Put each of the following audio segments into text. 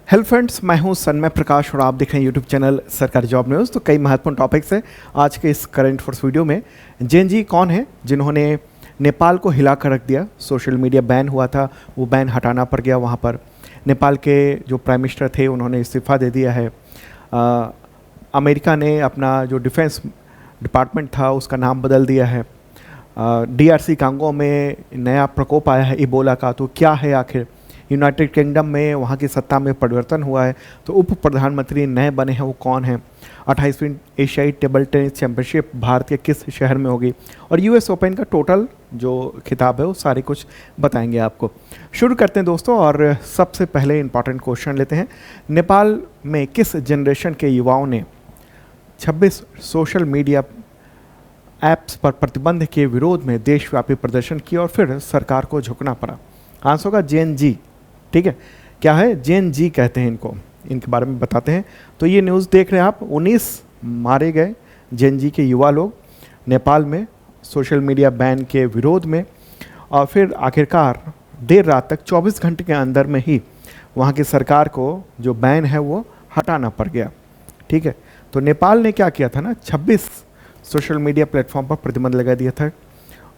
Hello friends, मैं हूं सन्मय प्रकाश और आप देख रहे हैं यूट्यूब चैनल सरकारी जॉब न्यूज़। तो कई महत्वपूर्ण टॉपिक्स हैं आज के इस करंट अफेयर्स वीडियो में। जेएनजी कौन है जिन्होंने नेपाल को हिला कर रख दिया? सोशल मीडिया बैन हुआ था, वो बैन हटाना पड़ गया। वहाँ पर नेपाल के जो प्राइम मिनिस्टर थे उन्होंने इस्तीफ़ा दे दिया है। अमेरिका ने अपना जो डिफेंस डिपार्टमेंट था उसका नाम बदल दिया है। DRC कांगो में नया प्रकोप आया है इबोला का, तो क्या है आखिर? यूनाइटेड किंगडम में वहाँ की सत्ता में परिवर्तन हुआ है, तो उप प्रधानमंत्री नए बने हैं, वो कौन हैं? 28वीं एशियाई टेबल टेनिस चैंपियनशिप भारत के किस शहर में होगी? और US ओपन का टोटल जो खिताब है वो सारे कुछ बताएंगे आपको। शुरू करते हैं दोस्तों, और सबसे पहले इंपॉर्टेंट क्वेश्चन लेते हैं। नेपाल में किस जनरेशन के युवाओं ने 26 सोशल मीडिया ऐप्स पर प्रतिबंध के विरोध में देशव्यापी प्रदर्शन किया और फिर सरकार को झुकना पड़ा? आंसर होगा जेएनजी। ठीक है, क्या है? जेएनजी कहते हैं इनको, इनके बारे में बताते हैं। तो ये न्यूज़ देख रहे हैं आप, 19 मारे गए जेएनजी के युवा लोग नेपाल में सोशल मीडिया बैन के विरोध में, और फिर आखिरकार देर रात तक 24 घंटे के अंदर में ही वहाँ की सरकार को जो बैन है वो हटाना पड़ गया। ठीक है, तो नेपाल ने क्या किया था ना, 26 सोशल मीडिया प्लेटफॉर्म पर प्रतिबंध लगा दिया था,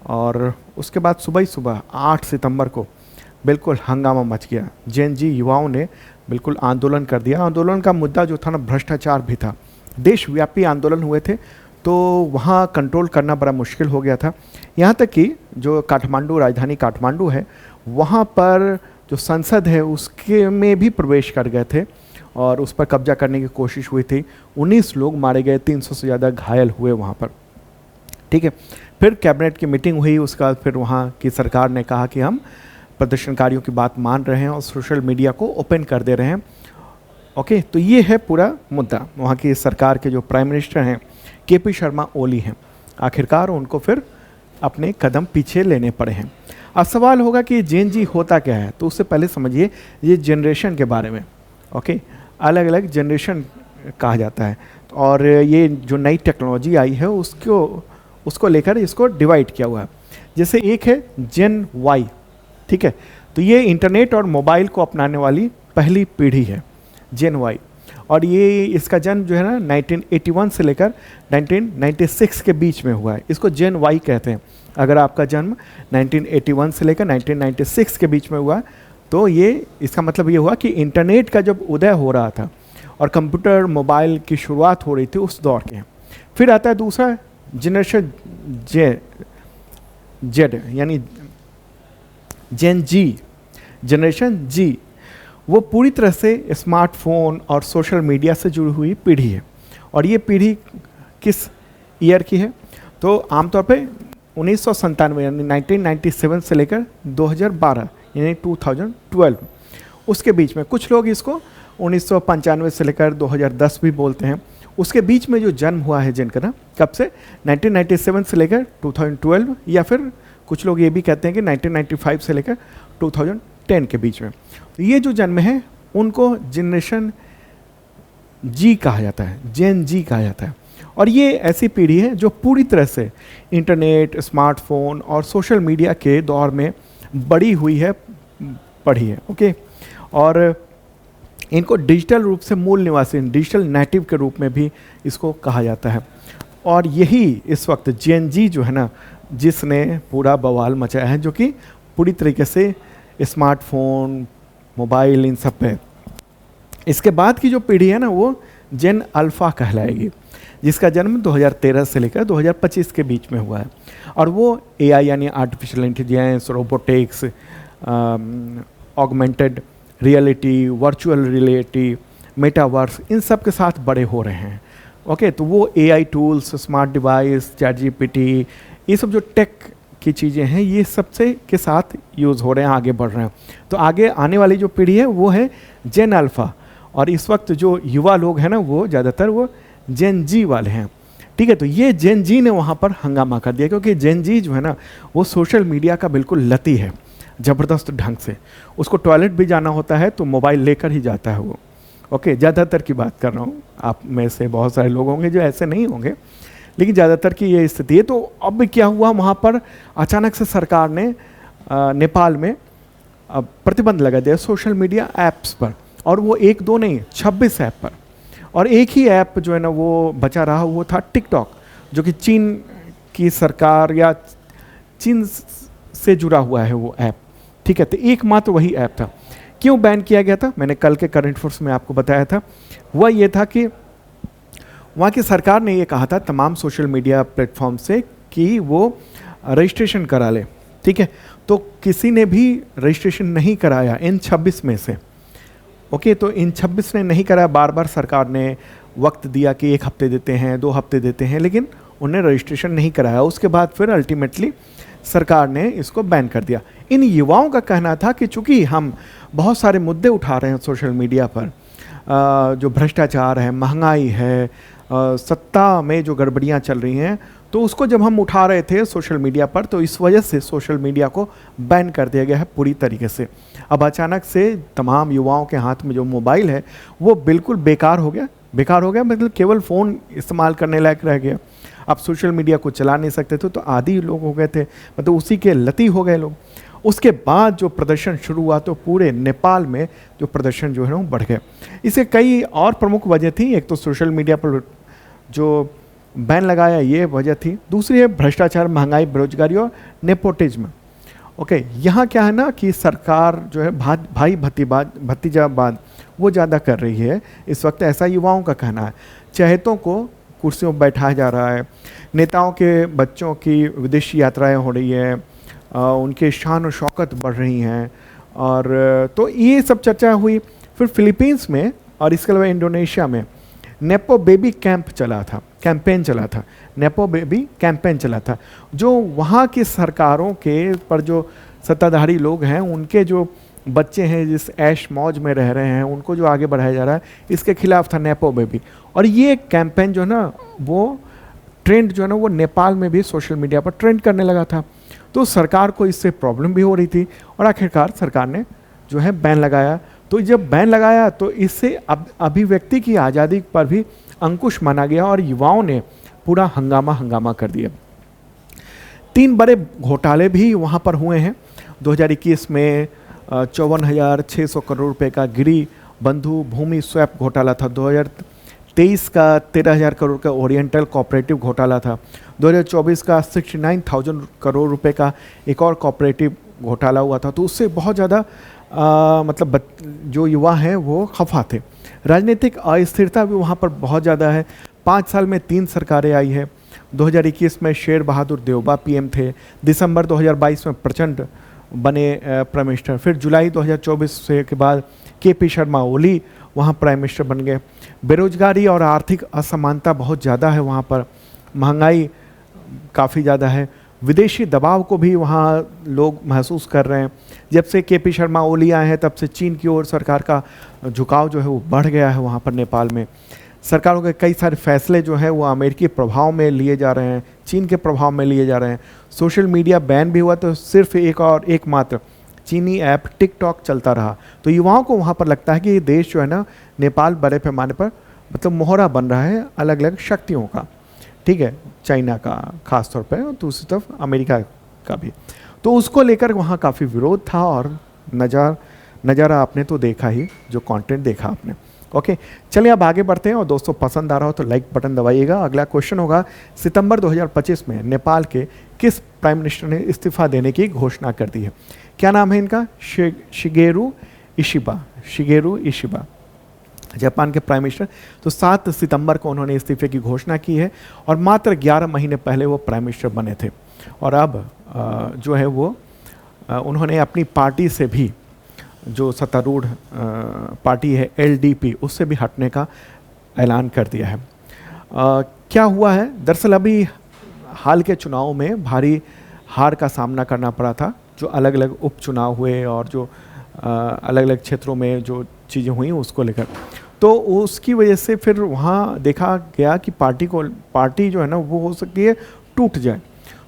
और उसके बाद सुबह ही सुबह 8 सितंबर को बिल्कुल हंगामा मच गया। जेएनजी युवाओं ने बिल्कुल आंदोलन कर दिया। आंदोलन का मुद्दा जो था ना, भ्रष्टाचार भी था। देशव्यापी आंदोलन हुए थे, तो वहाँ कंट्रोल करना बड़ा मुश्किल हो गया था। यहाँ तक कि जो काठमांडू, राजधानी काठमांडू है, वहाँ पर जो संसद है उसके में भी प्रवेश कर गए थे और उस पर कब्जा करने की कोशिश हुई थी। 19 लोग मारे गए, 300 से ज़्यादा घायल हुए वहाँ पर। ठीक है, फिर कैबिनेट की मीटिंग हुई, उसके बाद फिर वहाँ की सरकार ने कहा कि हम प्रदर्शनकारियों की बात मान रहे हैं और सोशल मीडिया को ओपन कर दे रहे हैं। ओके, तो ये है पूरा मुद्दा। वहाँ की सरकार के जो प्राइम मिनिस्टर हैं KP शर्मा ओली हैं, आखिरकार उनको फिर अपने कदम पीछे लेने पड़े हैं। अब सवाल होगा कि जेएनजी होता क्या है, तो उससे पहले समझिए ये जनरेशन के बारे में। ओके, अलग अलग जनरेशन कहा जाता है, और ये जो नई टेक्नोलॉजी आई है उसको लेकर इसको डिवाइड किया हुआ है। जैसे एक है जेन वाई। ठीक है, तो ये इंटरनेट और मोबाइल को अपनाने वाली पहली पीढ़ी है जेन वाई, और ये इसका जन्म जो है ना 1981 से लेकर 1996 के बीच में हुआ है। इसको जेन वाई कहते हैं। अगर आपका जन्म 1981 से लेकर 1996 के बीच में हुआ, तो ये इसका मतलब ये हुआ कि इंटरनेट का जब उदय हो रहा था और कंप्यूटर मोबाइल की शुरुआत हो रही थी उस दौर के। फिर आता है दूसरा जनरेशन जेड, यानी जेन जी, जनरेशन जी। वो पूरी तरह से स्मार्टफोन और सोशल मीडिया से जुड़ी हुई पीढ़ी है। और ये पीढ़ी किस ईयर की है? तो आमतौर पे 1997 यानी 1997 से लेकर 2012 यानी 2012 उसके बीच में। कुछ लोग इसको 1995 से लेकर 2010 भी बोलते हैं। उसके बीच में जो जन्म हुआ है जिनका ना, कब से? 1997 से लेकर 2012, या फिर कुछ लोग ये भी कहते हैं कि 1995 से लेकर 2010 के बीच में। तो ये जो जन्म है उनको जनरेशन जी कहा जाता है, जेन जी कहा जाता है। और ये ऐसी पीढ़ी है जो पूरी तरह से इंटरनेट, स्मार्टफोन और सोशल मीडिया के दौर में बड़ी हुई है, पढ़ी है। ओके, और इनको डिजिटल रूप से मूल निवासी, डिजिटल नेटिव के रूप में भी इसको कहा जाता है। और यही इस वक्त जेएनजी जो है ना, जिसने पूरा बवाल मचाया है, जो कि पूरी तरीके से स्मार्टफोन, मोबाइल, इन सब पे। इसके बाद की जो पीढ़ी है ना, वो जेन अल्फ़ा कहलाएगी, जिसका जन्म 2013 से लेकर 2025 के बीच में हुआ है। और वो AI यानी artificial intelligence, robotics, augmented reality, virtual reality, metaverse, इन सब के साथ बड़े हो रहे हैं। ओके, तो वो AI tools, smart device, ChatGPT, ये सब जो टेक की चीज़ें हैं, ये सबसे के साथ यूज़ हो रहे हैं, आगे बढ़ रहे हैं। तो आगे आने वाली जो पीढ़ी है वो है जेन अल्फ़ा, और इस वक्त जो युवा लोग हैं ना, वो ज़्यादातर वो जेन जी वाले हैं। ठीक है, तो ये जेन जी ने वहाँ पर हंगामा कर दिया, क्योंकि जेन जी जो है ना, वो सोशल मीडिया का बिल्कुल लती है, ज़बरदस्त ढंग से। उसको टॉयलेट भी जाना होता है तो मोबाइल लेकर ही जाता है वो। ओके, ज़्यादातर की बात कर रहा हूँ, आप में से बहुत सारे लोग होंगे जो ऐसे नहीं होंगे, लेकिन ज़्यादातर की ये स्थिति है। तो अब क्या हुआ, वहाँ पर अचानक से सरकार ने नेपाल में प्रतिबंध लगा दिया सोशल मीडिया ऐप्स पर, और वो एक दो नहीं, 26 ऐप पर। और एक ही ऐप जो है ना वो बचा रहा, वो था टिकटॉक, जो कि चीन की सरकार या चीन से जुड़ा हुआ है वो ऐप, ठीक है। तो एकमात्र वही ऐप था। क्यों बैन किया गया था, मैंने कल के करंट अफेयर्स में आपको बताया था। वह ये था कि वहाँ की सरकार ने ये कहा था तमाम सोशल मीडिया प्लेटफॉर्म से कि वो रजिस्ट्रेशन करा ले, ठीक है। तो किसी ने भी रजिस्ट्रेशन नहीं कराया इन 26 में से, ओके। तो इन 26 ने नहीं कराया, बार बार सरकार ने वक्त दिया कि 1 हफ्ते देते हैं, 2 हफ्ते देते हैं, लेकिन उन्हें रजिस्ट्रेशन नहीं कराया। उसके बाद फिर अल्टीमेटली सरकार ने इसको बैन कर दिया। इन युवाओं का कहना था कि चूंकि हम बहुत सारे मुद्दे उठा रहे हैं सोशल मीडिया पर, जो भ्रष्टाचार है, महंगाई है, सत्ता में जो गड़बड़ियाँ चल रही हैं, तो उसको जब हम उठा रहे थे सोशल मीडिया पर, तो इस वजह से सोशल मीडिया को बैन कर दिया गया है पूरी तरीके से। अब अचानक से तमाम युवाओं के हाथ में जो मोबाइल है वो बिल्कुल बेकार हो गया। बेकार हो गया मतलब केवल फ़ोन इस्तेमाल करने लायक रह गया। अब सोशल मीडिया को चला नहीं सकते थे, तो आदि लोग हो गए थे, मतलब उसी के लती हो गए लोग। उसके बाद जो प्रदर्शन शुरू हुआ तो पूरे नेपाल में जो प्रदर्शन जो है वो बढ़ गए। इसके कई और प्रमुख वजह थी। एक तो सोशल मीडिया पर जो बैन लगाया ये वजह थी, दूसरी है भ्रष्टाचार, महंगाई, बेरोजगारी और नेपोटिज्म, ओके। यहाँ क्या है ना कि सरकार जो है भाई भतीजाबाद वो ज़्यादा कर रही है इस वक्त, ऐसा युवाओं का कहना है। चहेतों को कुर्सियों पर बैठाया जा रहा है, नेताओं के बच्चों की विदेशी यात्राएं हो रही है, उनके शान और शौकत बढ़ रही हैं, और तो ये सब चर्चा हुई। फिर फिलीपींस में और इसके अलावा इंडोनेशिया में नेपो बेबी कैंपेन चला था, नेपो बेबी कैंपेन चला था, जो वहाँ की सरकारों के पर जो सत्ताधारी लोग हैं उनके जो बच्चे हैं जिस ऐश मौज में रह रहे हैं उनको जो आगे बढ़ाया जा रहा है, इसके खिलाफ था नेपो बेबी। और ये कैंपेन जो है ना वो ट्रेंड जो है ना वो नेपाल में भी सोशल मीडिया पर ट्रेंड करने लगा था। तो सरकार को इससे प्रॉब्लम भी हो रही थी और आखिरकार सरकार ने जो है बैन लगाया। तो जब बैन लगाया तो इससे अभिव्यक्ति की आज़ादी पर भी अंकुश माना गया और युवाओं ने पूरा हंगामा कर दिया। 3 बड़े घोटाले भी वहाँ पर हुए हैं। 2021 में 54,600 करोड़ रुपए का गिरी बंधु भूमि स्वैप घोटाला था। 2023 का 13,000 करोड़ का ओरिएंटल कोऑपरेटिव घोटाला था। 2024 का 69,000 करोड़ रुपए का एक और कोऑपरेटिव घोटाला हुआ था। तो उससे बहुत ज़्यादा मतलब जो युवा हैं वो खफा थे। राजनीतिक अस्थिरता भी वहाँ पर बहुत ज़्यादा है। 5 साल में 3 सरकारें आई है। 2021 में शेर बहादुर देउबा पीएम थे। दिसंबर 2022 में प्रचंड बने प्राइम मिनिस्टर। फिर जुलाई 2024 से के बाद केपी शर्मा ओली वहाँ प्राइम मिनिस्टर बन गए। बेरोजगारी और आर्थिक असमानता बहुत ज़्यादा है वहाँ पर, महंगाई काफ़ी ज़्यादा है, विदेशी दबाव को भी वहाँ लोग महसूस कर रहे हैं। जब से केपी शर्मा ओली आए हैं तब से चीन की ओर सरकार का झुकाव जो है वो बढ़ गया है वहाँ पर नेपाल में। सरकारों के कई सारे फैसले जो हैं वो अमेरिकी प्रभाव में लिए जा रहे हैं, चीन के प्रभाव में लिए जा रहे हैं। सोशल मीडिया बैन भी हुआ तो सिर्फ एकमात्र चीनी ऐप टिकटॉक चलता रहा। तो युवाओं को वहाँ पर लगता है कि ये देश जो है ना नेपाल बड़े पैमाने पर मतलब मोहरा बन रहा है अलग अलग शक्तियों का, ठीक है, चाइना का खास तौर पे और दूसरी तरफ अमेरिका का भी। तो उसको लेकर वहाँ काफ़ी विरोध था और नज़ारा आपने तो देखा ही, जो कंटेंट देखा आपने। ओके, चलिए अब आगे बढ़ते हैं और दोस्तों पसंद आ रहा हो तो लाइक बटन दबाइएगा। अगला क्वेश्चन होगा, सितंबर 2025 में नेपाल के किस प्राइम मिनिस्टर ने इस्तीफा देने की घोषणा कर दी है? क्या नाम है इनका? शिगेरू इशिबा, जापान के प्राइम मिनिस्टर। तो 7 सितंबर को उन्होंने इस्तीफे की घोषणा की है और मात्र 11 महीने पहले वो प्राइम मिनिस्टर बने थे। और अब जो है वो उन्होंने अपनी पार्टी से भी, जो सत्तारूढ़ पार्टी है एलडीपी, उससे भी हटने का ऐलान कर दिया है। क्या हुआ है? दरअसल अभी हाल के चुनाव में भारी हार का सामना करना पड़ा था, जो अलग अलग उपचुनाव हुए और जो अलग अलग क्षेत्रों में जो चीज़ें हुई उसको लेकर, तो उसकी वजह से फिर वहाँ देखा गया कि पार्टी जो है ना वो हो सकती है टूट जाए।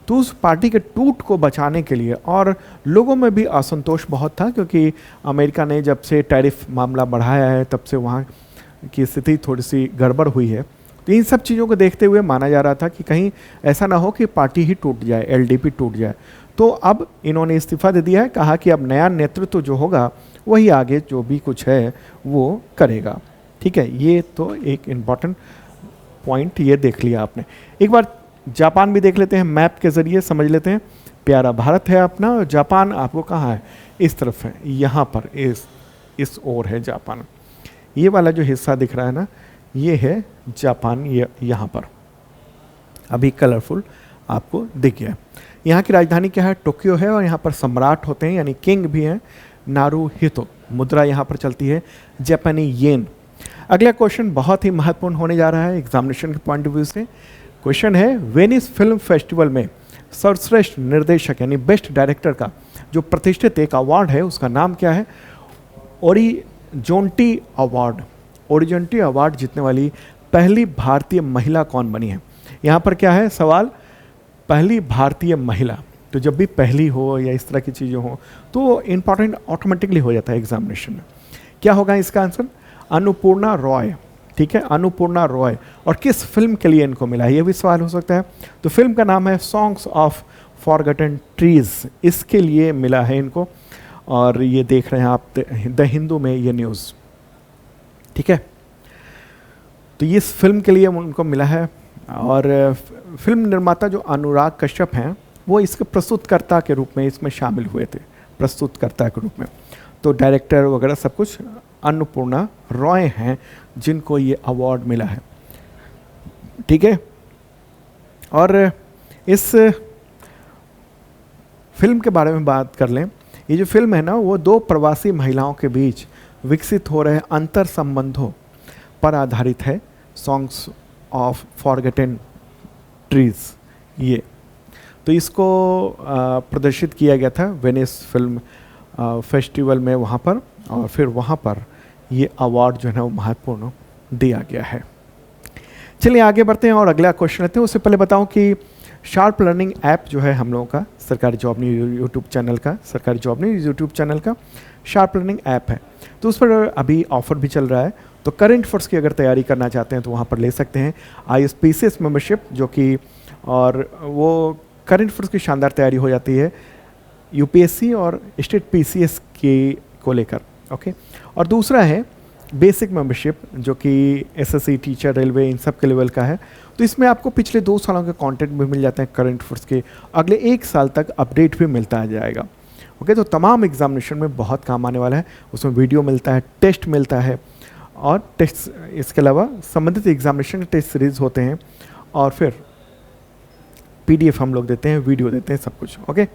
तो उस पार्टी के टूट को बचाने के लिए, और लोगों में भी असंतोष बहुत था क्योंकि अमेरिका ने जब से टैरिफ मामला बढ़ाया है तब से वहाँ की स्थिति थोड़ी सी गड़बड़ हुई है। तो इन सब चीज़ों को देखते हुए माना जा रहा था कि कहीं ऐसा ना हो कि पार्टी ही टूट जाए, एलडीपी टूट जाए। तो अब इन्होंने इस्तीफा दे दिया है, कहा कि अब नया नेतृत्व जो होगा वही आगे जो भी कुछ है वो करेगा। ठीक है, ये तो एक इम्पॉर्टेंट पॉइंट ये देख लिया आपने। एक बार जापान भी देख लेते हैं, मैप के ज़रिए समझ लेते हैं। प्यारा भारत है अपना, और जापान आपको कहाँ है, इस तरफ है, यहाँ पर इस ओर है जापान। ये वाला जो हिस्सा दिख रहा है ना, ये है जापान, ये यहाँ पर अभी कलरफुल आपको दिख गया। यहाँ की राजधानी क्या है, टोक्यो है, और यहाँ पर सम्राट होते हैं यानी किंग भी हैं, नारुहितो। मुद्रा यहाँ पर चलती है जापानी येन। अगला क्वेश्चन बहुत ही महत्वपूर्ण होने जा रहा है एग्जामिनेशन के पॉइंट ऑफ व्यू से। क्वेश्चन है, वेनिस फिल्म फेस्टिवल में सर्वश्रेष्ठ निर्देशक यानी बेस्ट डायरेक्टर का जो प्रतिष्ठित एक अवार्ड है उसका नाम क्या है? ओरिजोंटी अवार्ड। ओरिजोंटी अवार्ड जीतने वाली पहली भारतीय महिला कौन बनी है? यहाँ पर क्या है सवाल, पहली भारतीय महिला। तो जब भी पहली हो या इस तरह की चीज़ें हो तो इम्पॉर्टेंट ऑटोमेटिकली हो जाता है एग्जामिनेशन में। क्या होगा इसका आंसर? अन्नपूर्णा रॉय। ठीक है, अन्नपूर्णा रॉय। और किस फिल्म के लिए इनको मिला है, ये भी सवाल हो सकता है। तो फिल्म का नाम है सॉन्ग्स ऑफ फॉरगटन ट्रीज, इसके लिए मिला है इनको। और ये देख रहे हैं आप द हिंदू में ये न्यूज़। ठीक है, तो इस फिल्म के लिए उनको मिला है। और फिल्म निर्माता जो अनुराग कश्यप हैं वो इसके प्रस्तुतकर्ता के रूप में इसमें शामिल हुए थे, प्रस्तुतकर्ता के रूप में। तो डायरेक्टर वगैरह सब कुछ अन्नपूर्णा रॉय हैं जिनको ये अवार्ड मिला है। ठीक है, और इस फिल्म के बारे में बात कर लें। ये जो फिल्म है ना वो दो प्रवासी महिलाओं के बीच विकसित हो रहे अंतर संबंधों पर आधारित है, सॉन्ग्स ऑफ फॉरगटन ट्रीज। ये तो इसको प्रदर्शित किया गया था वेनिस फिल्म फेस्टिवल में वहाँ पर, और फिर वहाँ पर ये अवार्ड जो है ना वो महत्वपूर्ण दिया गया है। चलिए आगे बढ़ते हैं और अगला क्वेश्चन लेते हैं। उससे पहले बताऊं कि शार्प लर्निंग ऐप जो है हम लोगों का सरकारी जॉब न्यूज़ यूट्यूब चैनल का, सरकारी जॉब न्यूज़ यूट्यूब चैनल का शार्प लर्निंग ऐप है, तो उस पर अभी ऑफर भी चल रहा है। तो करंट फोर्स की अगर तैयारी करना चाहते हैं तो वहाँ पर ले सकते हैं ISPCS मेंबरशिप, जो कि और वो करंट फोर्स की शानदार तैयारी हो जाती है UPSC और स्टेट PCS को लेकर। ओके, और दूसरा है बेसिक मेंबरशिप जो कि SSC, टीचर, रेलवे, इन सब के लेवल का है। तो इसमें आपको पिछले 2 सालों के कंटेंट भी मिल जाते हैं, करंट फोर्स के अगले 1 साल तक अपडेट भी मिलता जाएगा। ओके, तो तमाम एग्जामिनेशन में बहुत काम आने वाला है। उसमें वीडियो मिलता है, टेस्ट मिलता है, और टेस्ट इसके अलावा संबंधित एग्जामिनेशन के टेस्ट सीरीज होते हैं, और फिर PDF हम लोग देते हैं, वीडियो देते हैं, सब कुछ। ओके,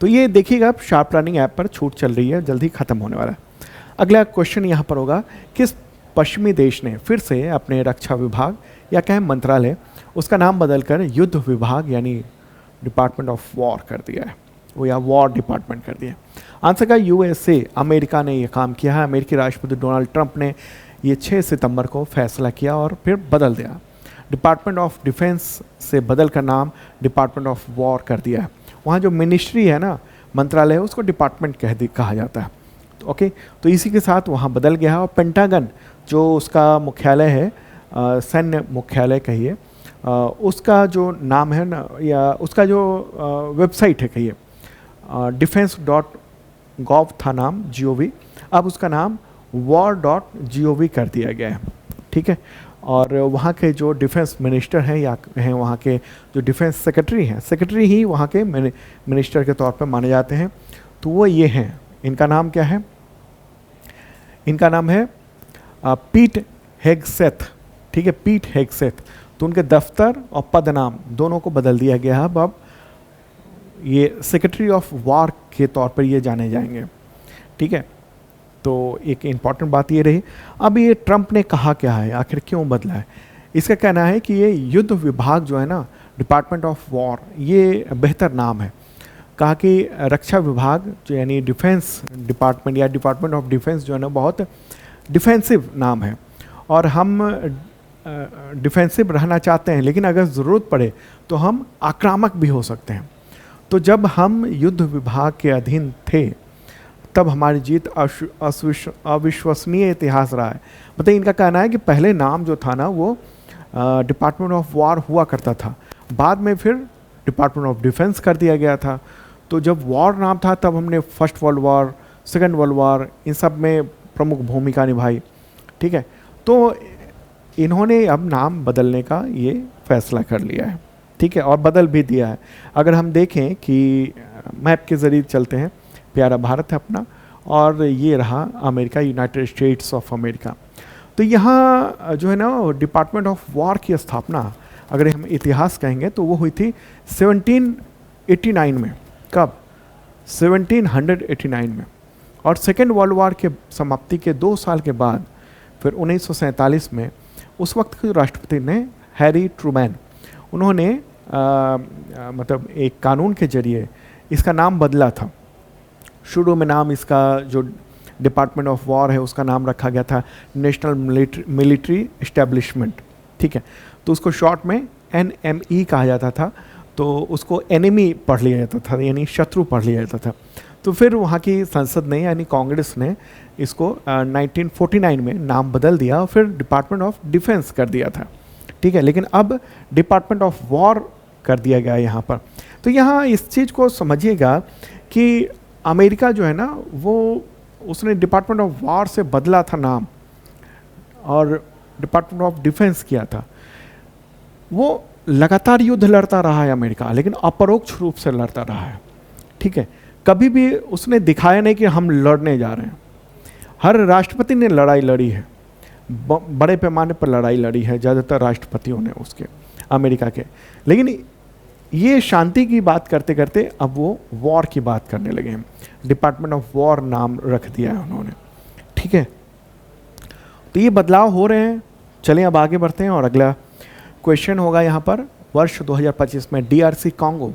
तो ये देखिएगा आप, शार्प लर्निंग ऐप पर छूट चल रही है, जल्दी ख़त्म होने वाला है। अगला क्वेश्चन यहाँ पर होगा, किस पश्चिमी देश ने फिर से अपने रक्षा विभाग या कहें मंत्रालय उसका नाम बदलकर युद्ध विभाग यानी डिपार्टमेंट ऑफ वॉर कर दिया है, वो या वॉर डिपार्टमेंट कर दिया है? आंसर का USA, अमेरिका ने ये काम किया है। अमेरिकी राष्ट्रपति डोनाल्ड ट्रंप ने ये 6 सितंबर को फैसला किया और फिर बदल दिया, डिपार्टमेंट ऑफ डिफेंस से बदल कर नाम डिपार्टमेंट ऑफ वॉर कर दिया है। वहाँ जो मिनिस्ट्री है ना, मंत्रालय है, उसको डिपार्टमेंट कहा जाता है। तो ओके, तो इसी के साथ वहाँ बदल गया है। और पेंटागन जो उसका मुख्यालय है, सैन्य मुख्यालय कहिए, उसका जो नाम है ना, या उसका जो वेबसाइट है कहिए, defense.gov था नाम, GOV, अब उसका नाम war.gov कर दिया गया है। ठीक है, और वहाँ के जो डिफेंस मिनिस्टर हैं या हैं वहाँ के जो डिफेंस सेक्रेटरी हैं, सेक्रेटरी ही वहाँ के मिनिस्टर के तौर पर माने जाते हैं। तो वो ये हैं, इनका नाम क्या है? इनका नाम है पीट हेगसेथ। ठीक है, पीट हेगसेथ। तो उनके दफ्तर और पद नाम दोनों को बदल दिया गया है। अब ये सेक्रेटरी ऑफ वॉर के तौर पर ये जाने जाएंगे। ठीक है, तो एक इम्पॉर्टेंट बात ये रही। अब ये ट्रंप ने कहा क्या है, आखिर क्यों बदला है? इसका कहना है कि ये युद्ध विभाग जो है ना, डिपार्टमेंट ऑफ वॉर, ये बेहतर नाम है। कहा कि रक्षा विभाग जो यानी डिफेंस डिपार्टमेंट या डिपार्टमेंट ऑफ डिफेंस जो है ना, बहुत डिफेंसिव नाम है, और हम डिफेंसिव रहना चाहते हैं, लेकिन अगर ज़रूरत पड़े तो हम आक्रामक भी हो सकते हैं। तो जब हम युद्ध विभाग के अधीन थे तब हमारी जीत अविश्वसनीय इतिहास रहा है। मतलब इनका कहना है कि पहले नाम जो था ना वो डिपार्टमेंट ऑफ वॉर हुआ करता था, बाद में फिर डिपार्टमेंट ऑफ डिफेंस कर दिया गया था। तो जब वॉर नाम था तब हमने first world war, second world war, इन सब में प्रमुख भूमिका निभाई। ठीक है, तो इन्होंने अब नाम बदलने का ये फैसला कर लिया है। ठीक है, और बदल भी दिया है। अगर हम देखें कि मैप के ज़रिए चलते हैं, प्यारा भारत है अपना, और ये रहा America, United states of America. तो यहाँ जो है ना डिपार्टमेंट ऑफ वॉर की स्थापना, अगर हम इतिहास कहेंगे तो वो हुई थी 1789 में। कब? 1789 में। और सेकेंड वर्ल्ड वॉर के समाप्ति के 2 साल के बाद फिर 1947 में उस वक्त के राष्ट्रपति ने हैरी ट्रूमैन, उन्होंने मतलब एक कानून के जरिए इसका नाम बदला था। शुरू में नाम इसका जो डिपार्टमेंट ऑफ वॉर है उसका नाम रखा गया था नेशनल मिलिट्री इस्टेब्लिशमेंट। ठीक है, तो उसको शॉर्ट में NME कहा जाता था। तो उसको एनिमी पढ़ लिया जाता था, यानी शत्रु पढ़ लिया जाता था। तो फिर वहाँ की संसद ने यानी कांग्रेस ने इसको 1949 में नाम बदल दिया और फिर डिपार्टमेंट ऑफ डिफेंस कर दिया था। ठीक है, लेकिन अब डिपार्टमेंट ऑफ वॉर कर दिया गया यहाँ पर। तो यहाँ इस चीज़ को समझिएगा कि अमेरिका जो है ना वो उसने डिपार्टमेंट ऑफ वॉर से बदला था नाम और डिपार्टमेंट ऑफ डिफेंस किया था। वो लगातार युद्ध लड़ता रहा है अमेरिका, लेकिन अपरोक्ष रूप से लड़ता रहा है। ठीक है, कभी भी उसने दिखाया नहीं कि हम लड़ने जा रहे हैं। हर राष्ट्रपति ने लड़ाई लड़ी है, बड़े पैमाने पर लड़ाई लड़ी है ज़्यादातर राष्ट्रपतियों ने उसके, अमेरिका के। लेकिन ये शांति की बात करते करते अब वो वॉर की बात करने लगे हैं। डिपार्टमेंट ऑफ वॉर नाम रख दिया है उन्होंने। ठीक है, तो ये बदलाव हो रहे हैं। चलें अब आगे बढ़ते हैं और अगला क्वेश्चन होगा यहाँ पर। वर्ष 2025 में DRC कांगो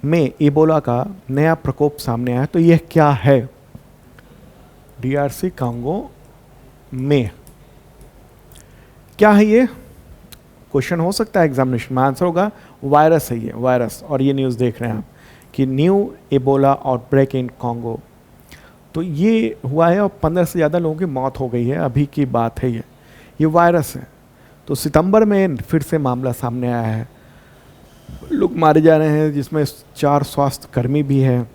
में इबोला का नया प्रकोप सामने आया। तो यह क्या है? DRC कांगो में क्या है ये? क्वेश्चन हो सकता है एग्जामिनेशन में। आंसर होगा वायरस है ये, वायरस। और ये न्यूज़ देख रहे हैं आप कि न्यू इबोला आउटब्रेक इन कांगो। तो ये हुआ है और 15 से ज़्यादा लोगों की मौत हो गई है, अभी की बात है ये वायरस है। तो सितंबर में फिर से मामला सामने आया है, लोग मारे जा रहे हैं, जिसमें 4 स्वास्थ्य कर्मी भी हैं।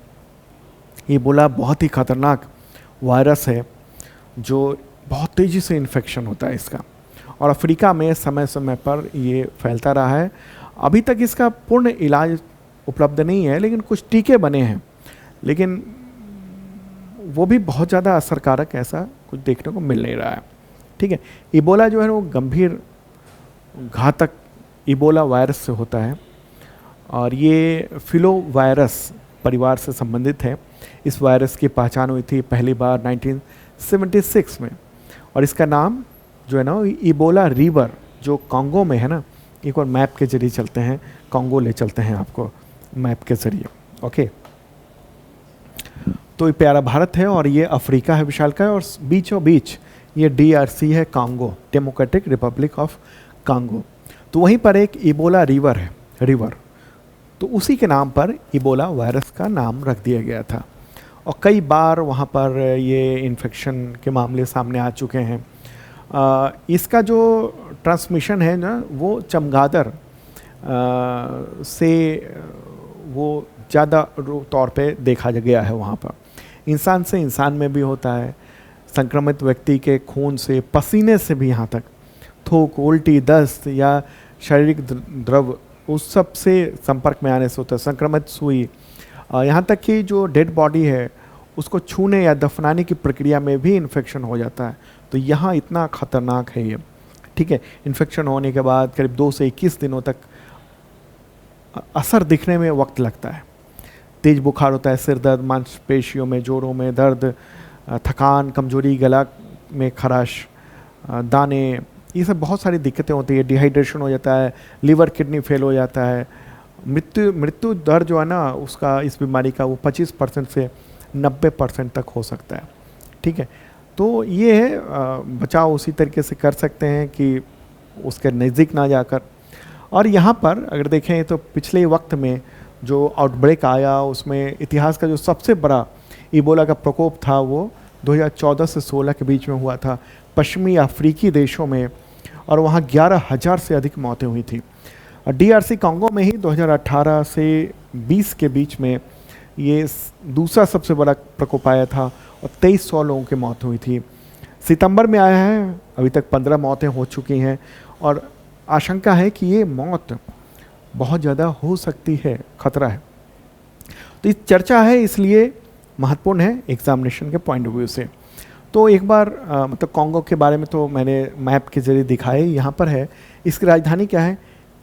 इबोला बहुत ही खतरनाक वायरस है जो बहुत तेज़ी से इन्फेक्शन होता है इसका, और अफ्रीका में समय समय पर ये फैलता रहा है। अभी तक इसका पूर्ण इलाज उपलब्ध नहीं है, लेकिन कुछ टीके बने हैं, लेकिन वो भी बहुत ज़्यादा असरकारक ऐसा कुछ देखने को मिल नहीं रहा है। ठीक है, इबोला जो है वो गंभीर घातक इबोला वायरस से होता है और ये फिलो वायरस परिवार से संबंधित है। इस वायरस की पहचान हुई थी पहली बार 1976 में, और इसका नाम जो है ना इबोला रिवर, जो कांगो में है ना। एक बार मैप के जरिए चलते हैं, कांगो ले चलते हैं आपको मैप के जरिए। ओके, तो ये प्यारा भारत है और ये अफ्रीका है विशालकाय, और बीचों बीच ये DRC है Congo, democratic Republic of Congo. तो वहीं पर एक इबोला रिवर है, रिवर, तो उसी के नाम पर इबोला वायरस का नाम रख दिया गया था। और कई बार वहाँ पर ये इन्फेक्शन के मामले सामने आ चुके हैं। इसका जो ट्रांसमिशन है ना वो चमगादड़ से वो ज़्यादा तौर पे देखा गया है वहाँ पर। इंसान से इंसान में भी होता है, संक्रमित व्यक्ति के खून से, पसीने से भी, यहाँ तक थूक, उल्टी, दस्त या शारीरिक द्रव उस सब से संपर्क में आने से होता है। संक्रमित सुई, यहाँ तक कि जो डेड बॉडी है उसको छूने या दफनाने की प्रक्रिया में भी इन्फेक्शन हो जाता है। तो यहाँ इतना खतरनाक है ये। ठीक है, इन्फेक्शन होने के बाद करीब 2 से 21 दिनों तक असर दिखने में वक्त लगता है। तेज बुखार होता है, सिर दर्द, मांसपेशियों में, जोड़ों में दर्द, थकान, कमजोरी, गला में खराश, दाने, ये सब बहुत सारी दिक्कतें होती है। डिहाइड्रेशन हो जाता है, लीवर किडनी फेल हो जाता है। मृत्यु दर जो है ना उसका, इस बीमारी का, वो 25% से 90% तक हो सकता है। ठीक है, तो ये है बचाव उसी तरीके से कर सकते हैं कि उसके नज़दीक ना जाकर। और यहाँ पर अगर देखें तो पिछले वक्त में जो आउटब्रेक आया उसमें इतिहास का जो सबसे बड़ा इबोला का प्रकोप था वो 2014 से 16 के बीच में हुआ था पश्चिमी अफ्रीकी देशों में, और वहाँ 11,000 से अधिक मौतें हुई थी। DRC कांगो में ही 2018 से 20 के बीच में ये दूसरा सबसे बड़ा प्रकोप आया था और 2300 लोगों की मौत हुई थी। सितंबर में आया है, अभी तक 15 मौतें हो चुकी हैं और आशंका है कि ये मौत बहुत ज़्यादा हो सकती है, खतरा है। तो इस चर्चा है, इसलिए महत्वपूर्ण है एग्जामिनेशन के पॉइंट ऑफ व्यू से। तो एक बार मतलब कॉन्गो के बारे में तो मैंने मैप के जरिए दिखाया, यहाँ पर है। इसकी राजधानी क्या है?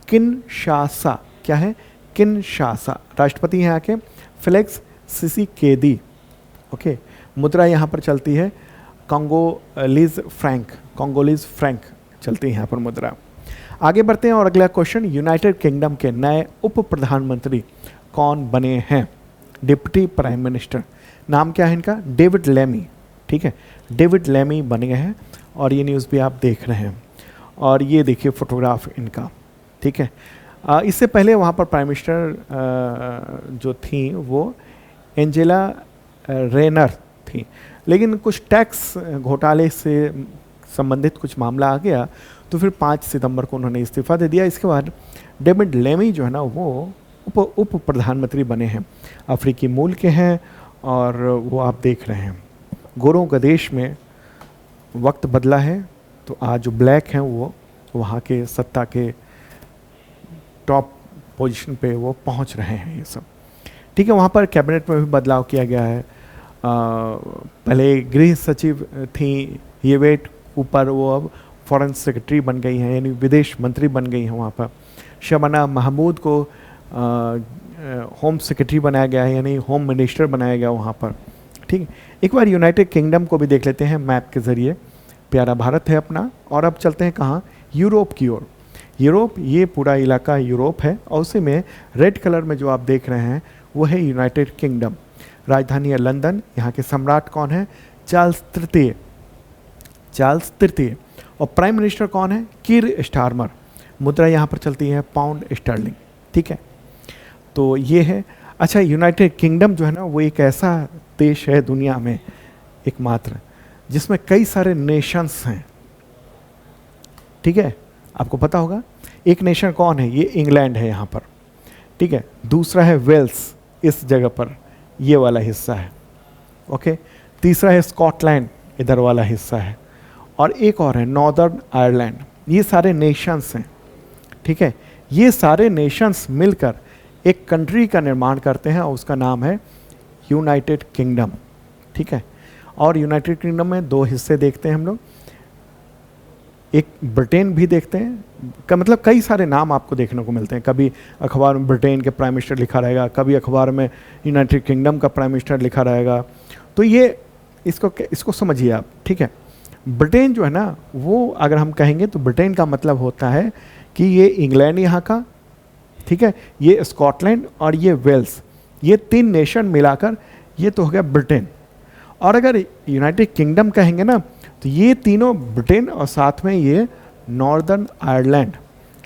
किनशासा। क्या है? किनशासा। राष्ट्रपति हैं यहाँ के फेलिक्स त्शिसेकेदी। ओके, मुद्रा यहाँ पर चलती है कॉन्गोलीज फ्रैंक। कॉन्गोलीज फ्रैंक चलती है यहाँ पर मुद्रा। आगे बढ़ते हैं और अगला क्वेश्चन, यूनाइटेड किंगडम के नए उप प्रधानमंत्री कौन बने हैं? Deputy prime minister. नाम क्या है इनका? David Lammy. ठीक है, डेविड लेमी बने हैं और ये न्यूज़ भी आप देख रहे हैं। और ये देखिए फोटोग्राफ इनका। ठीक है, इससे पहले वहाँ पर प्राइम मिनिस्टर जो थी वो एंजेला रेनर थी, लेकिन कुछ टैक्स घोटाले से संबंधित कुछ मामला आ गया तो फिर 5 सितंबर को उन्होंने इस्तीफा दे दिया। इसके बाद डेविड लेमी जो है ना वो उप प्रधानमंत्री बने हैं। अफ्रीकी मूल के हैं और वो आप देख रहे हैं गोरों का देश में वक्त बदला है, तो आज जो ब्लैक हैं वो वहाँ के सत्ता के टॉप पोजीशन पे वो पहुँच रहे हैं ये सब। ठीक है, वहाँ पर कैबिनेट में भी बदलाव किया गया है। पहले गृह सचिव थी येवेट ऊपर, वो अब फॉरेन सेक्रेटरी बन गई हैं, यानी विदेश मंत्री बन गई हैं वहाँ पर। शबाना महमूद को होम सेक्रेटरी बनाया गया है, यानी होम मिनिस्टर बनाया गया वहाँ पर। ठीक है, एक बार यूनाइटेड किंगडम को भी देख लेते हैं मैप के ज़रिए। प्यारा भारत है अपना, और अब चलते हैं कहाँ? यूरोप की ओर। यूरोप, ये पूरा इलाका यूरोप है और उसी में रेड कलर में जो आप देख रहे हैं वो है यूनाइटेड किंगडम। राजधानी है लंदन। यहाँ के सम्राट कौन है? चार्ल्स तृतीय। चार्ल्स तृतीय। और प्राइम मिनिस्टर कौन है? कीर स्टारमर। मुद्रा यहाँ पर चलती है पाउंड स्टर्लिंग। ठीक है, तो ये है। अच्छा, यूनाइटेड किंगडम जो है ना वो एक ऐसा देश है दुनिया में एकमात्र जिसमें कई सारे नेशंस हैं। ठीक है, आपको पता होगा एक नेशन कौन है? ये इंग्लैंड है यहाँ पर। ठीक है, दूसरा है वेल्स, इस जगह पर ये वाला हिस्सा है। ओके, तीसरा है स्कॉटलैंड, इधर वाला हिस्सा है, और एक और है नॉर्दर्न आयरलैंड। ये सारे नेशंस हैं। ठीक है, ये सारे नेशंस मिलकर एक कंट्री का निर्माण करते हैं और उसका नाम है यूनाइटेड किंगडम। ठीक है, और यूनाइटेड किंगडम में 2 हिस्से देखते हैं हम लोग, एक ब्रिटेन भी देखते हैं का मतलब कई सारे नाम आपको देखने को मिलते हैं। कभी अखबार में ब्रिटेन के प्राइम मिनिस्टर लिखा रहेगा, कभी अखबार में यूनाइटेड किंगडम का प्राइम मिनिस्टर लिखा रहेगा। तो ये इसको समझिए आप। ठीक है, ब्रिटेन जो है ना वो अगर हम कहेंगे तो ब्रिटेन का मतलब होता है कि ये इंग्लैंड यहाँ का, ठीक है, ये स्कॉटलैंड और ये वेल्स, ये 3 नेशन मिलाकर ये तो हो गया ब्रिटेन। और अगर यूनाइटेड किंगडम कहेंगे ना तो ये तीनों ब्रिटेन और साथ में ये नॉर्दर्न आयरलैंड,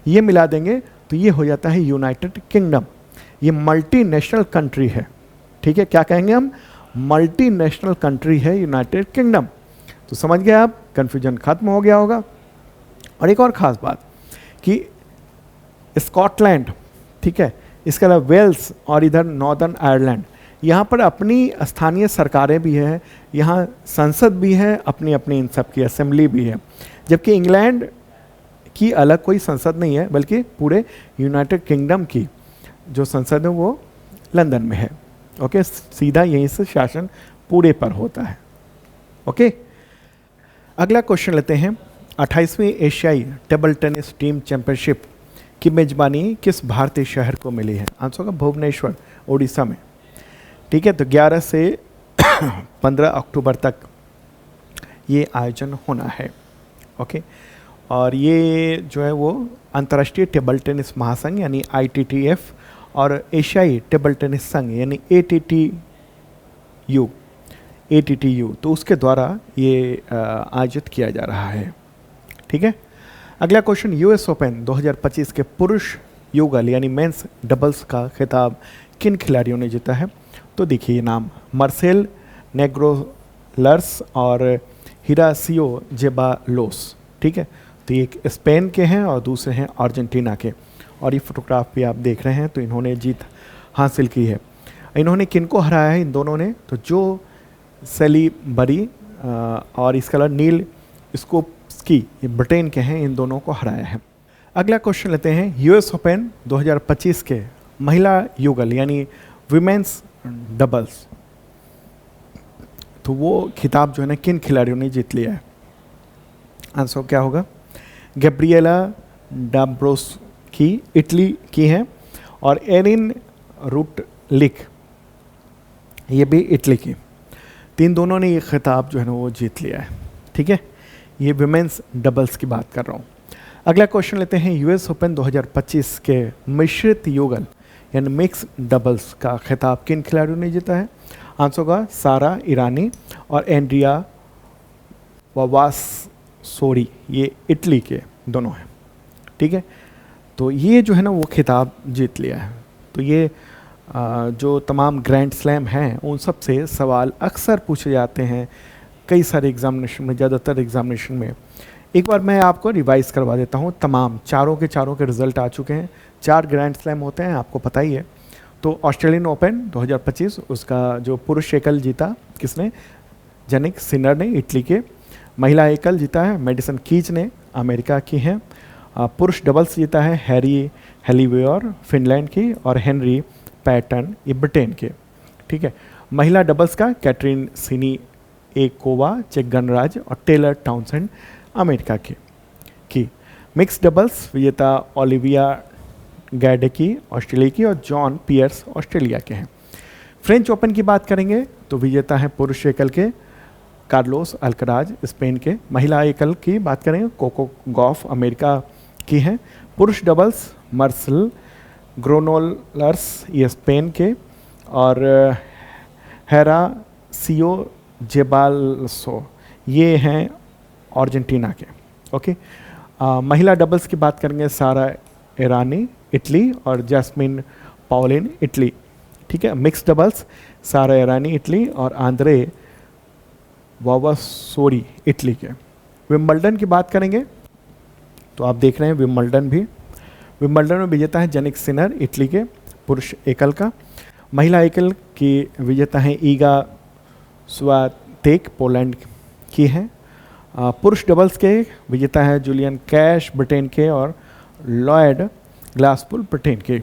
ये मिला देंगे तो ये हो जाता है यूनाइटेड किंगडम। ये मल्टीनेशनल कंट्री है। ठीक है, क्या कहेंगे हम? मल्टीनेशनल कंट्री है यूनाइटेड किंगडम। तो समझ गए आप, कन्फ्यूजन खत्म हो गया होगा। और एक और ख़ास बात कि स्कॉटलैंड, ठीक है, इसके अलावा वेल्स और इधर नॉर्दर्न आयरलैंड, यहाँ पर अपनी स्थानीय सरकारें भी हैं, यहाँ संसद भी है, अपनी अपनी इन सब की असेंबली भी है। जबकि इंग्लैंड की अलग कोई संसद नहीं है, बल्कि पूरे यूनाइटेड किंगडम की जो संसद है वो लंदन में है। ओके, सीधा यहीं से शासन पूरे पर होता है। ओके, अगला क्वेश्चन लेते हैं। 28वीं एशियाई टेबल टेनिस टीम चैंपियनशिप की मेजबानी किस भारतीय शहर को मिली है? आंसर होगा भुवनेश्वर, उड़ीसा में। ठीक है, तो 11 से 15 अक्टूबर तक ये आयोजन होना है। ओके, और ये जो है वो अंतर्राष्ट्रीय टेबल टेनिस महासंघ यानी ITTF और एशियाई टेबल टेनिस संघ यानी ATTU, तो उसके द्वारा ये आयोजित किया जा रहा है। ठीक है, अगला क्वेश्चन, US ओपन 2025 के पुरुष युगल यानी मेंस डबल्स का खिताब किन खिलाड़ियों ने जीता है? तो देखिए ये नाम, मार्सेल नेग्रोलर्स और हिरासियो जेबालोस। ठीक है, तो एक स्पेन के हैं और दूसरे हैं अर्जेंटीना के, और ये फोटोग्राफ भी आप देख रहे हैं। तो इन्होंने जीत हासिल की है। इन्होंने किनको हराया है इन दोनों ने, तो जो सेलिबरी और इसका नील स्कोप्स्की, ये ब्रिटेन के हैं, इन दोनों को हराया है। अगला क्वेश्चन लेते हैं, यूएस ओपन 2025 के महिला युगल यानी विमेंस डबल्स, तो वो खिताब जो है ना किन खिलाड़ियों ने जीत लिया है? आंसर क्या होगा? गैब्रिएला डाब्रोस्की इटली की हैं, और एरिन रूटलिक ये भी इटली की। तीन दोनों ने ये खिताब जो है ना वो जीत लिया है। ठीक है, ये विमेंस डबल्स की बात कर रहा हूँ। अगला क्वेश्चन लेते हैं, यूएस ओपन 2025 के मिश्रित युगल यानी मिक्स डबल्स का खिताब किन खिलाड़ियों ने जीता है? आंसर होगा सारा ईरानी और एंड्रिया ववासोरी, ये इटली के दोनों हैं। ठीक है, तो ये जो है ना वो खिताब जीत लिया है। तो ये जो तमाम ग्रैंड स्लैम हैं उन सब से सवाल अक्सर पूछे जाते हैं कई सारे एग्जामिनेशन में, ज़्यादातर एग्जामिनेशन में। एक बार मैं आपको रिवाइज़ करवा देता हूँ, तमाम चारों के रिजल्ट आ चुके हैं। 4 ग्रैंड स्लैम होते हैं, आपको पता ही है। तो ऑस्ट्रेलियन ओपन 2025 उसका जो पुरुष एकल जीता किसने? जनिक सिनर ने, इटली के। महिला एकल जीता है मेडिसन कीज ने, अमेरिका की हैं। पुरुष डबल्स जीता है हैरी हेलीवेयर, फिनलैंड की, और हेनरी पैटर्न, ये ब्रिटेन के। ठीक है, महिला डबल्स का कैटरीन सिनी एकोवा, चेक गणराज्य, और टेलर टाउनसेंड, अमेरिका की। मिक्स डबल्स विजेता ओलिविया गैडेकी, ऑस्ट्रेलिया की, और जॉन पियर्स, ऑस्ट्रेलिया के हैं। फ्रेंच ओपन की बात करेंगे तो विजेता है पुरुष एकल के कार्लोस अल्कराज, स्पेन के। महिला एकल की बात करेंगे कोको गॉफ, अमेरिका की हैं। पुरुष डबल्स मार्सेल ग्रोनोलर्स, ये स्पेन के, और हेरासियो जेबाल्सो, ये हैं अर्जेंटीना के। ओके, महिला डबल्स की बात करेंगे सारा ईरानी, इटली, और जैस्मिन पाउलिन, इटली। ठीक है, मिक्स डबल्स सारा ईरानी, इटली, और आंद्रे वावासोरी, इटली के। विंबलडन की बात करेंगे तो आप देख रहे हैं विंबलडन में विजेता है जनिक सिनर, इटली के, पुरुष एकल का। महिला एकल की विजेता है ईगा स्वातेक, पोलैंड की हैं। पुरुष डबल्स के विजेता है जूलियन कैश, ब्रिटेन के, और लॉयड ग्लासपुल, ब्रिटेन के।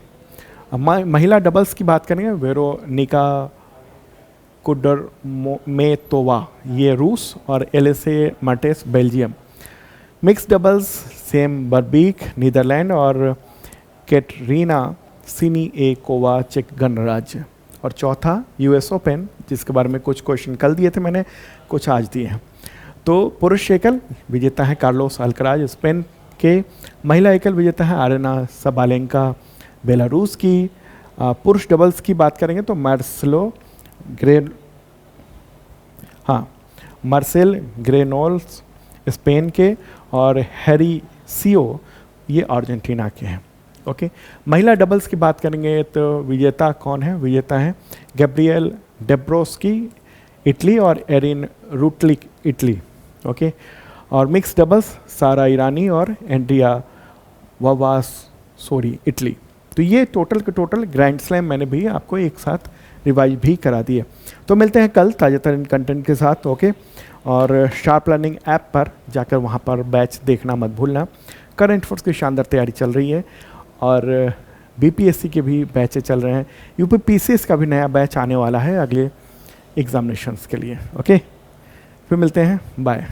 महिला डबल्स की बात करेंगे वेरोनिका कुडरमेतोवा, ये रूस, और Elise Mertens, Belgium. Mix doubles Sem Verbeek, Netherland, और कैटरीना सिनिएकोवा, चेक गणराज्य। और चौथा यूएस ओपन, जिसके बारे में कुछ क्वेश्चन कल दिए थे मैंने, कुछ आज दिए हैं। तो पुरुष एकल विजेता है कार्लोस अल्कराज, स्पेन के। महिला एकल विजेता है आरेना सबालेंका, बेलारूस की। पुरुष डबल्स की बात करेंगे तो मार्सेल ग्रेनोल्स, स्पेन के, और हैरी सियो, ये अर्जेंटीना के हैं। ओके, महिला डबल्स की बात करेंगे तो विजेता कौन है? विजेता है गैब्रिएल डेब्रोस्की, इटली, और एरिन रूटलिक, इटली। ओके, और मिक्स डबल्स सारा ईरानी और एंड्रिया ववासोरी, इटली। तो ये टोटल के टोटल ग्रैंड स्लैम मैंने भी आपको एक साथ रिवाइज भी करा दिए। तो मिलते हैं कल ताज़ातरीन कंटेंट के साथ। ओके, और शार्प लर्निंग ऐप पर जाकर वहाँ पर बैच देखना मत भूलना। करंट अफेयर्स की शानदार तैयारी चल रही है, और बीपीएससी के भी बैचें चल रहे हैं। यूपीपीसीएस का भी नया बैच आने वाला है अगले एग्जामिनेशंस के लिए। ओके, फिर मिलते हैं, बाय।